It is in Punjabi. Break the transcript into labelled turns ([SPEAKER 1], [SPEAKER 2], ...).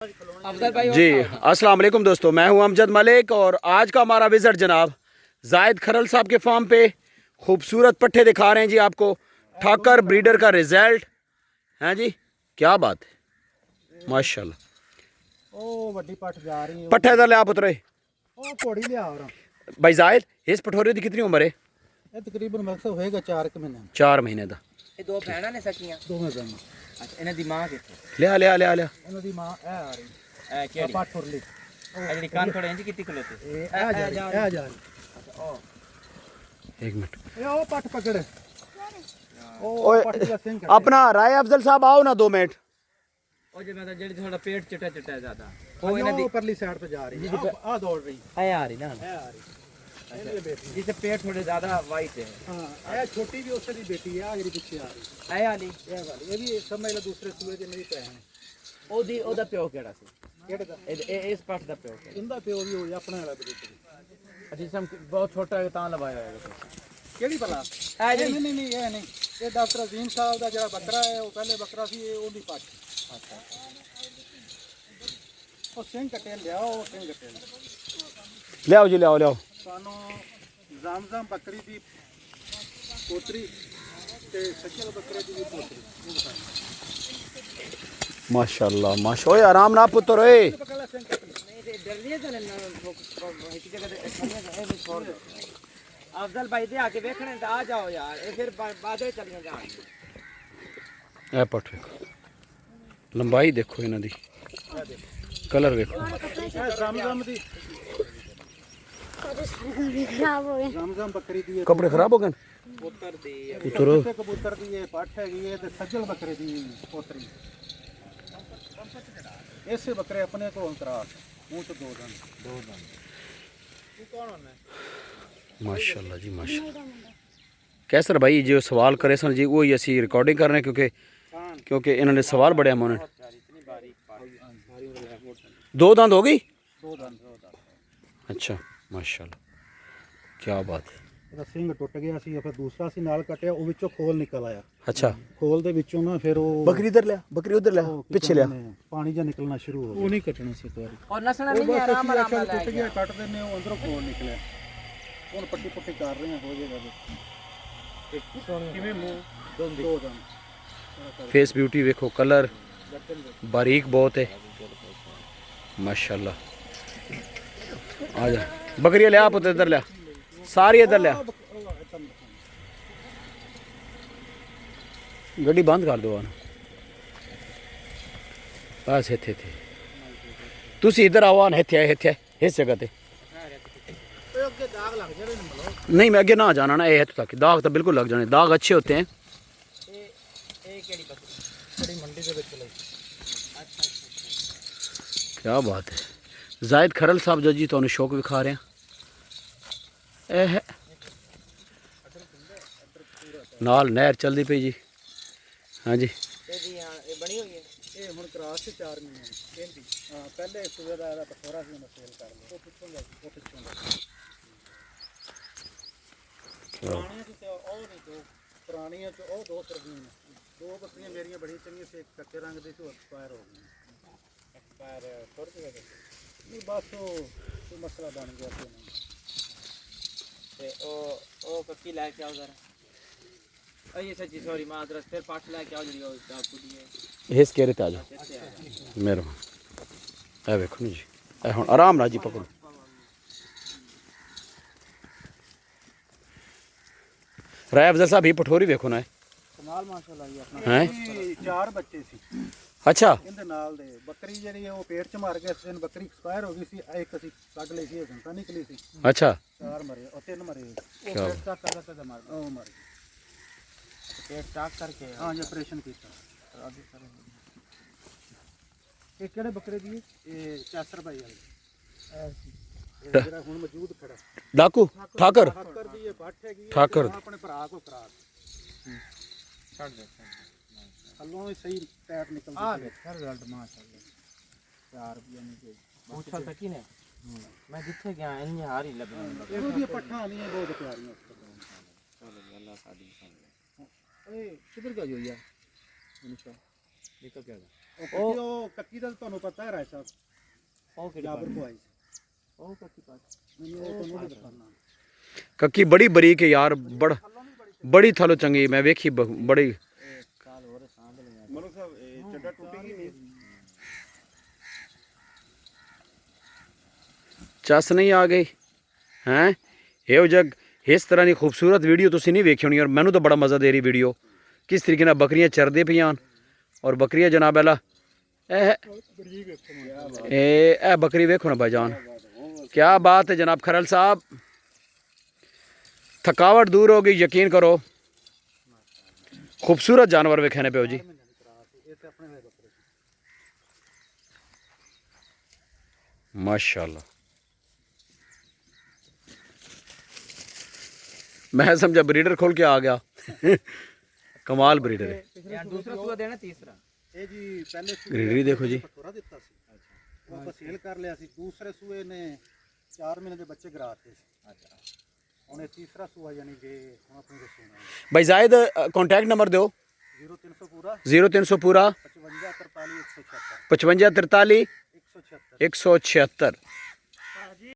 [SPEAKER 1] जी अस्सलाम वालेकुम दोस्तों, मैं हूं अमजद मलिक और आज का हमारा विज़िट जनाब जायद खरल साहब के फार्म पे खूबसूरत पट्ठे दिखा रहे हैं जी आपको। ठाकर ब्रीडर का रिजल्ट है जी, क्या बात है माशाल्लाह।
[SPEAKER 2] ओ बड़ी पट जा रही है
[SPEAKER 1] पट्ठे इधर लिया पुत्रे।
[SPEAKER 2] ओ घोड़ी ले आ रहा
[SPEAKER 1] भाई जायद इस पठोरे की कितनी उम्र है?
[SPEAKER 2] ये तकरीबन मकसद होएगा 4 महीने
[SPEAKER 1] 4 महीने का।
[SPEAKER 3] ਇਹ ਦੋ ਭੈਣਾਂ ਨੇ ਸਕੀਆਂ
[SPEAKER 2] दोवें दिन
[SPEAKER 3] ਅੱਛਾ ਇਹਨਾਂ ਦੀ ਮਾਂ ਕਿੱਥੇ
[SPEAKER 1] लिया लिया लिया लिया
[SPEAKER 2] ਇਹਨਾਂ ਦੀ ਮਾਂ ਇਹ ਆ ਰਹੀ
[SPEAKER 3] ਇਹ ਕਿਹੜੀ
[SPEAKER 2] ਪਟ ਫੁਰਲੀ
[SPEAKER 3] ਇਹ ਜਿਹੜੀ ਕੰਨ ਥੋੜੇ ਇੰਜ ਕੀਤੀ ਖਲੋਤੇ
[SPEAKER 2] ਇਹ ਆ ਜਾ ਰਹੀ ਇਹ ਜਾ ਰਹੀ
[SPEAKER 3] ਅੱਛਾ ਉਹ
[SPEAKER 1] 1 मिनट।
[SPEAKER 2] ਇਹ ਉਹ ਪਟ ਪਕੜ
[SPEAKER 1] ओए,
[SPEAKER 2] ਉਹ ਪਟ ਦਾ ਸਿੰਘ
[SPEAKER 1] अपना राय अफजल साहब आओ ना 2 मिनट।
[SPEAKER 3] ਉਹ ਜੇ ਮੈਂ ਜਿਹੜੀ ਥੋੜਾ ਪੇਟ ਚਿੱਟਾ ਚਿੱਟਾ ਹੈ ਜ਼ਿਆਦਾ
[SPEAKER 2] ਉਹ ਇਹਨਾਂ ਦੀ ਪਰਲੀ ਸਾਈਡ ਤੇ ਜਾ ਰਹੀ ਆ ਦੌੜ ਰਹੀ
[SPEAKER 3] ਇਹ ਆ ਰਹੀ ਨਾ
[SPEAKER 2] ਇਹ ਆ ਰਹੀ ਇਹਦੀ ਇਹ ਬੇਟੀ
[SPEAKER 3] ਜਿਸੇ ਪੇਟ ਥੋੜੇ ਜ਼ਿਆਦਾ ਵਾਈਟ ਹੈ
[SPEAKER 2] ਹਾਂ ਇਹ ਛੋਟੀ ਵੀ ਉਸੇ ਦੀ ਬੇਟੀ ਹੈ ਆ ਜਿਹੜੀ ਪਿੱਛੇ ਆ ਰਹੀ
[SPEAKER 3] ਇਹ ਵਾਲੀ
[SPEAKER 2] ਇਹ ਵਾਲੀ ਇਹ ਵੀ ਸਮਝ ਲੈ ਦੂਸਰੇ ਸੂਏ ਦੀ ਮੇਰੀ ਭੈਣ ਹੈ
[SPEAKER 3] ਉਹਦਾ ਪਿਓ ਕਿਹੜਾ ਸੀ
[SPEAKER 2] ਕਿਹੜੇ ਦਾ
[SPEAKER 3] ਇਹ ਇਸ ਪੱਟ ਦਾ ਪਿਓ ਕਿਹੜਾ
[SPEAKER 2] ਇਹਦਾ ਪਿਓ ਵੀ ਹੋਇਆ ਆਪਣੇ ਵਾਲਾ ਬੇਟੀ
[SPEAKER 3] ਅੱਛਾ ਜਿਸਮ ਬਹੁਤ ਛੋਟਾ ਹੈ ਤਾਂ ਲਵਾਇਆ ਹੋਇਆ
[SPEAKER 2] ਕਿਹੜੀ ਭਲਾ
[SPEAKER 3] ਇਹ ਜਿਹੜੀ
[SPEAKER 2] ਨਹੀਂ ਇਹ ਨਹੀਂ ਇਹ ਡਾਕਟਰ ਅਜ਼ੀਮ ਸਾਹਿਬ ਦਾ ਜਿਹੜਾ ਬੱਕਰਾ ਹੈ ਉਹ ਪਹਿਲੇ ਬੱਕਰਾ ਸੀ ਇਹ ਉਹਦੀ ਪੱਟ
[SPEAKER 3] ਅੱਛਾ
[SPEAKER 2] ਉਹ ਸਿੰਘ ਕੱਟੇ ਲਿਆਓ ਸਿੰਘ ਕੱਟੇ
[SPEAKER 1] लियाओ जी लियाओ लियाओ।
[SPEAKER 2] ਸਾਨੂੰ ਜ਼ਮਜ਼ਮ ਬੱਕਰੀ ਦੀ ਪੋਤਰੀ ਤੇ ਸੱਜਲ ਬੱਕਰੇ ਦੀ ਵੀ ਪੋਤਰੀ ਉਹ ਦਿਖਾਈ
[SPEAKER 1] माशाल्लाह माशा। ओए आराम ना पुत्र ओए।
[SPEAKER 2] ਪਕੜਾ ਸਿੰਘ ਕੱਟੀ
[SPEAKER 3] नहीं ये डर लिया चले ना एक जगह पे खड़े हैं भी छोड़ दो अफजल भाई दे आके देखने तो आ जाओ यार ये फिर बाद में चलिए जा
[SPEAKER 1] ए पट देखो, लंबाई देखो इन्हां दी, कलर देखो।
[SPEAKER 2] ਇਹ ਜ਼ਮਜ਼ਮ ਦੀ
[SPEAKER 4] खराब हो गए।
[SPEAKER 2] ਜ਼ਮਜ਼ਮ ਬੱਕਰੀ ਦੀ
[SPEAKER 1] कपड़े खराब हो गए?
[SPEAKER 3] पुत्र दी
[SPEAKER 1] उतरो।
[SPEAKER 2] ਕਬੂਤਰ ਦੀ ਇਹ ਪੱਠ ਹੈਗੀ ਹੈ ਤੇ ਸੱਜਲ ਬੱਕਰੇ ਦੀ ਪੋਤਰੀ ਇਸੇ ਬੱਕਰੇ ਆਪਣੇ ਕੋਲ ਕਰਾ ਮੂੰਹ ਚ ਦੋ ਦੰਦ ਤੂੰ ਕੌਣ ਹੁੰਦਾ
[SPEAKER 1] माशाल्लाह जी माशाल्लाह। कैसर भाई जो सवाल करे सन जी वो ही असी रिकॉर्डिंग कर रहे हैं क्योंकि इन्होंने सवाल बड़े मन
[SPEAKER 3] इतनी बारीक
[SPEAKER 1] दो दांत हो गई।
[SPEAKER 2] ਦੋ ਦੰਦ
[SPEAKER 1] अच्छा माशाल्लाह, क्या बात है।
[SPEAKER 2] ਇਹਦਾ ਸਿੰਘ ਟੁੱਟ ਗਿਆ ਸੀ ਫਿਰ ਦੂਸਰਾ ਸੀ ਨਾਲ ਕੱਟਿਆ ਉਹ ਵਿੱਚੋਂ ਖੋਲ ਨਿਕਲ ਆਇਆ
[SPEAKER 1] अच्छा
[SPEAKER 2] ਖੋਲ ਦੇ ਵਿੱਚੋਂ ਨਾ ਫਿਰ ਉਹ
[SPEAKER 1] बकरी इधर लिया, बकरी उधर लिया,
[SPEAKER 2] ਉਹ
[SPEAKER 1] पीछे लिया।
[SPEAKER 2] ਪਾਣੀ ਜਾਂ ਨਿਕਲਣਾ ਸ਼ੁਰੂ ਹੋ ਗਿਆ ਉਹ ਨਹੀਂ ਕੱਟਣਾ ਸੀ ਇੱਕ ਵਾਰੀ
[SPEAKER 3] और नसना
[SPEAKER 2] ਉਹ
[SPEAKER 3] नहीं है
[SPEAKER 2] ਬਸ
[SPEAKER 3] आराम
[SPEAKER 2] ਅਸੀਂ
[SPEAKER 3] आराम
[SPEAKER 2] ਆਖਿਆ
[SPEAKER 3] से
[SPEAKER 2] ਟੁੱਟ ਗਿਆ ਕੱਟ ਦਿੰਨੇ ਉਹ ਅੰਦਰੋਂ ਖੋਲ ਨਿਕਲਿਆ ਹੁਣ ਪੱਟੀ ਪੁੱਟੀ ਕਰ ਰਹੇ ਆ ਹੋ ਜਾਏਗਾ ਕਿਵੇਂ ਮੂੰਹ ਦੋ ਦੰਦ
[SPEAKER 1] फेस ब्यूटी देखो, कलर बारीक बहुत है माशाल्लाह। आ जा बकरियां लिया पुत्र इधर लिया, सारी इधर लिया। गड्डी बंद कर दो बस इत्थे थे तुसी इधर आओ आन इत्थे आए इत्थे इस जगह ते
[SPEAKER 2] ਅੱਗੇ ਦਾਗ ਲੱਗ ਜਾਣੇ ਨੇ ਮਤਲਬ
[SPEAKER 1] नहीं मैं अगे ना जाना ना ये तक दाग तो बिल्कुल लग जाने, दाग अच्छे होते हैं।
[SPEAKER 3] ये केड़ी बकरी
[SPEAKER 2] ਬੜੀ ਮੰਡੀ ਦੇ ਵਿੱਚ ਲਈ
[SPEAKER 1] क्या बात है। जायद खरल साहब जो जी तो शौक विखा रहे हैं। है नाल नहर चलती पई जी। हाँ जी
[SPEAKER 3] ये बनी हुई है
[SPEAKER 2] ਇਹ ਹੁਣ ਕਰਾਸ ਤੇ 4 ਮਹੀਨੇ ਕਹਿੰਦੀ ਹਾਂ ਪਹਿਲੇ ਸੂਏ ਦਾ ਇਹਦਾ ਪਥੋਰਾ ਸੀ ਉਹਨੇ ਸੇਲ ਕਰ ਲਿਆ ਉਹ ਪਿੱਛੋਂ ਦਾ ਪੁਰਾਣੀਆਂ ਚ ਉਹ ਨਹੀਂ ਦੋ ਪੁਰਾਣੀਆਂ ਚ ਉਹ ਦੋ ਸਰਦੀਆਂ ਦੋ ਬੱਕਰੀਆਂ ਮੇਰੀਆਂ ਬੜੀਆਂ ਚੰਗੀਆਂ ਸੀ ਇੱਕ ਕੱਚੇ ਰੰਗ ਦੀ ਸੀ ਉਹ ਐਕਸਪਾਇਰ ਹੋ ਗਈ ਐਕਸਪਾਇਰ ਥੋੜੀ ਜਿਹੀ ਨਹੀਂ ਬਸ ਉਹ ਕੋਈ ਮਸਲਾ ਬਣ ਗਿਆ ਸੀ ਉਹਨਾਂ
[SPEAKER 3] ਤੇ ਉਹ ਕੱਕੀ ਲੈ ਕੇ ਆਓ ਜ਼ਰਾ ਇਹ ਸੱਚੀ ਸੌਰੀ ਮਾਦਰਸ ਫਿਰ ਪਾਠ ਲੈ ਕੇ ਆਓ ਜਿਹੜੀ ਉਹ ਦਾ ਕੁੜੀ ਹੈ
[SPEAKER 1] हेस कह रहे थे आ जाओ मेहरबान। ए देखो जी ए हुण आराम नाल जी पकड़ो। राय अफजल साहब ये पठोरी देखो ना
[SPEAKER 2] ਨਾਲ ਮਾਸ਼ਾਅੱਲਾ ਜੀ ਆਪਣਾ
[SPEAKER 1] हैं।
[SPEAKER 2] 4 ਬੱਚੇ ਸੀ
[SPEAKER 1] अच्छा
[SPEAKER 2] ਇਹਦੇ ਨਾਲ ਦੇ ਬੱਕਰੀ ਜਿਹੜੀ ਹੈ ਉਹ ਪੇਟ ਚ ਮਾਰ ਗਿਆ ਇਸ ਦਿਨ ਬੱਕਰੀ ਐਕਸਪਾਇਰ ਹੋ ਗਈ ਸੀ ਇੱਕ ਅਸੀਂ ਕੱਢ ਲਈ ਸੀ ਜਨਤਾ ਨਿਕਲੀ ਸੀ
[SPEAKER 1] अच्छा
[SPEAKER 2] 4 ਮਰੇ ਉਹ 3 ਮਰੇ ਉਹ
[SPEAKER 1] क्या
[SPEAKER 2] ਪੇਟ ਤੱਕ ਕਰਦਾ ਤੇ ਮਰ ਉਹ ਮਰ ਗਏ
[SPEAKER 3] पेट टाक करके
[SPEAKER 2] ਹਾਂ ਜੀ ਆਪਰੇਸ਼ਨ ਕੀਤਾ ਇਹ ਕਿਹੜੇ ਬੱਕਰੇ ਦੀ ਹੈ ਇਹ ਚਾਸਰ ਭਾਈ ਵਾਲੀ ਇਹ ਜਿਹੜਾ ਹੁਣ ਮੌਜੂਦ ਖੜਾ
[SPEAKER 1] डाकू ठाकर
[SPEAKER 2] ਠਾਕਰ ਦੀ ਇਹ ਪੱਠ ਹੈਗੀ ਹੈ,
[SPEAKER 1] ਠਾਕਰ
[SPEAKER 2] ਤੇ ਆਪਣੇ ਭਰਾ ਕੋ ਕਰਾ
[SPEAKER 3] छोड़ दे
[SPEAKER 2] ਥੱਲੋਂ ਵੀ ਸਹੀ ਟੈਪ ਨਿਕਲਦੀ
[SPEAKER 3] ਆ
[SPEAKER 2] ਹੈ
[SPEAKER 3] ਵੇ ਸਰ ਰਿਜ਼ਲਟ ਮਾਸ਼ਾਅੱਲਾ
[SPEAKER 2] 4 ਰੁਪਏ ਨਹੀਂ
[SPEAKER 3] ਪੁੱਛਾ ਤਾਂ ਕਿਨੇ ਮੈਂ ਜਿੱਥੇ ਗਿਆ ਇੰਨੀ ਹਾਰੀ ਲੱਗਣ ਲੱਗਾ
[SPEAKER 2] ਇਹੋ ਜਿਹੀਆਂ ਪੱਠਾਂ ਆਉਂਦੀਆਂ ਬਹੁਤ ਪਿਆਰੀਆਂ
[SPEAKER 3] ਚਲੋ ਅੱਲਾਹ ਸਾਡੀ
[SPEAKER 2] ਇਹ ਕਿੱਧਰ ਗਿਆ ਜੋ ਯਾਰ
[SPEAKER 3] निकल क्या
[SPEAKER 2] ਉਹ ਕੱਕੀ ਦਾ ਤੁਹਾਨੂੰ ਪਤਾ ਹੈ ਰਾਏ ਸਾਹਿਬ
[SPEAKER 3] ਉਹ ਕਿਹੜੀ
[SPEAKER 2] ਜਾਬਰ ਕੋ ਆਈ
[SPEAKER 3] ਉਹ ਕੱਕੀ ਪਾਸ
[SPEAKER 2] ਮੈਨੂੰ ਉਹ ਤੁਹਾਨੂੰ ਨਹੀਂ ਦਿਖਾਣਾ
[SPEAKER 1] कक्की बड़ी बरीक है यार, बड़ी थलो चंगी, मैं वेखी बड़ी।
[SPEAKER 3] साल हो रहे सांभ ले
[SPEAKER 2] ਮਲਕ ਸਾਹਿਬ ਇਹ ਚੱਡਾ ਟੁੱਟੇਗੀ ਨਹੀਂ
[SPEAKER 1] चस नहीं आ गई हैं ਇਹੋ ਜਗ ਇਸ ਤਰ੍ਹਾਂ ਦੀ ਖੂਬਸੂਰਤ ਵੀਡੀਓ ਤੁਸੀਂ ਨਹੀਂ ਵੇਖੀ ਹੋਣੀ, ਔਰ ਮੈਨੂੰ ਤਾਂ ਬੜਾ ਮਜ਼ਾ ਦੇ ਰਹੀ ਵੀਡੀਓ, ਕਿਸ ਤਰੀਕੇ ਨਾਲ ਬੱਕਰੀਆਂ ਚਰਦੇ ਪਈਆਂ ਔਰ ਬੱਕਰੀਆਂ ਜਨਾਬ ਅਲਾ ਇਹ ਬੱਕਰੀ ਵੇਖੋ ਨਾ ਭਾईजान, क्या बात है जनाब खरल साहब, थकावट दूर होगी, यकीन करो, खूबसूरत जानवर वेखने पे हो जी। माशाल्लाह, मैं समझा ब्रीडर खोल के आ गया कमाल ब्रीडर है।
[SPEAKER 3] यार दूसरा सूआ देना तीसरा
[SPEAKER 2] ਇਹ ਜੀ ਪਹਿਲੇ
[SPEAKER 1] ग्रीडरी देखो जी,
[SPEAKER 2] ਥੋੜਾ ਦਿੱਤਾ ਸੀ ਉਹ ਆਪਾਂ ਸੇਲ ਕਰ ਲਿਆ ਸੀ, ਦੂਸਰੇ ਸੂਏ ਨੇ 4 ਮਹੀਨੇ ਦੇ ਬੱਚੇ ਗਰਾਤੇ ਸੀ।
[SPEAKER 3] अच्छा
[SPEAKER 2] ਹੁਣ ਇਹ ਤੀਸਰਾ ਸੂਆ ਯਾਨੀ ਕਿ ਹੁਣ ਆਪਣੀ ਰਸੂਣਾ
[SPEAKER 1] भाई जायद कॉन्टैक्ट नंबर दो।
[SPEAKER 2] 0300 पूरा
[SPEAKER 1] 0300 पूरा
[SPEAKER 2] 55 43 176
[SPEAKER 1] 55 43
[SPEAKER 2] 176
[SPEAKER 1] 176।